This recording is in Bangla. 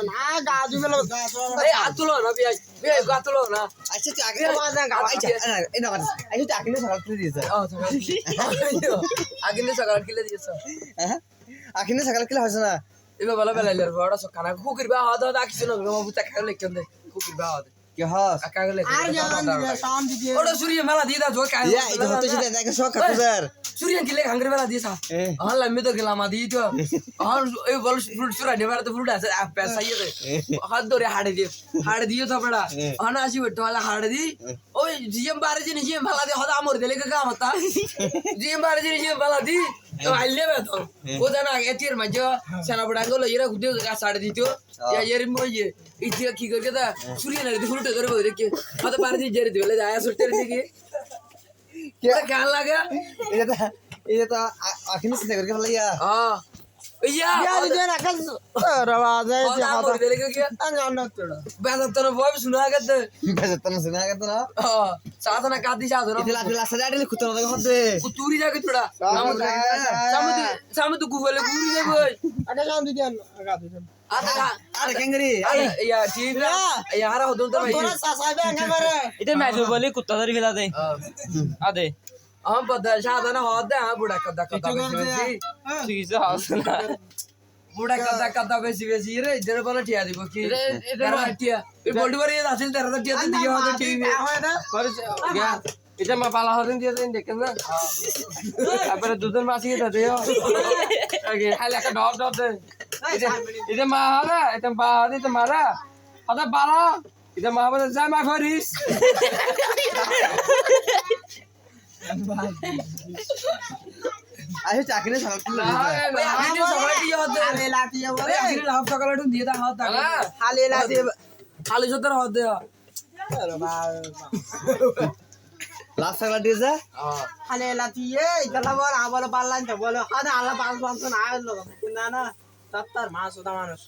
না গা দুবে লোক এই আতুলো না বিয়াই বিয়াই গাতুলো না আচ্ছা তুই আগে এই না আচ্ছা তুই আগে সকাল তুলে দিয়েছ আগে নে সকাল কিলে দিয়েছ হ্যাঁ আগে সকাল কিলে হইছ না এবে বলা বেলাইলে বড় সকানা কুকির বা হাত হাত আকিছ না গো বুতা খালে কেন্দে কুকির বা হাত কি হস আকা গেলে আর জান দিবে শাম দিবে ওটা সূর্য মেলা দিয়ে দা জো কাই ইয়া এটা হতে সেটা দেখে শখ কাকুজার সূর্য কিলে হাঙ্গরে মেলা দিয়ে সা হল আমি তো গেলাম আদি তো আর এই বল ফ্রুট সুরা নেবার তো ফ্রুট আছে पैसा ये হাত ধরে হাড়ে দিয়ে তো বড়া আনা আসি বেটো वाला হাড়ে দি ওই জিএম বারে জি নিয়ে মেলা দিয়ে হদা আমর দিলে কাম হতা জিএম বারে জি নিয়ে মেলা দি আইলে বে তো ও জানা এটির মাঝে সেনা বড়া গলো এরা গুদে সাড়ে দিতো या यार मोये इथे की करके दा सूर्य ने फुलटे करे बोल के हद बार दी जेरे दिले आया सुट्टे रे क्या क्या लगा এটা তো আখিনি চিন্তা করে ফেলা ইয়া हां या या दे ना कल रवाज है हद আমর দিলে के अंजान न तोड़ा बेदा तो वो सुना के বেজতন শোনা গেত না हां साधना कादी साधना ইতলা দিলা সাজাড়ি খুতন দেখো হদে कुतूरी जाके थोड़ा सामने तो गुगले गुरी जाए भाई आगे शाम दिया आगा दे आता আরে কেঙ্গরি या ठीक है यार हो तो भाई थोड़ा सा साबे अंगे मारे এটা ম্যাচ বলে কুত্তা ধরে ফেলা দে আদে हम पता साधना होता है बुढ़ा कदा कदा बेसी ঠিক আছে হাসনা बुढ़ा कदा कदा बेसी बेसी रे इधर बोला ठिया दिबो की तेरा ठिया ए बोल्ड वर ये असेल तेरा तो ठिया दियो हो तो ठीक है হয় না गया এটা মা পালা হদিন দিয়ে দেন দেখেন না তারপরে দুধের মাছি এটা দিও আগে খালি একটা ডব ডব দে এটা মা হারা এটা বা হারি তো মারা আদা বালা এটা মা বলে যা মা করিস আচ্ছা চাকরি সকাল তুলে আপনি সবাই দিয়ে হতে হালে লাতিয়ে বলে আপনি লাভ সকালে দিয়ে দা হাত টাকা হালে লাতিয়ে খালি সদর হাত দে লাস্ট সকাল দিয়েছে হালে লাতিয়ে ইতলা বল আবার পাল্লান তো বলে হাদা আলা পাঁচ পাঁচ না আলো না না তার মাছ ওটা মানুষ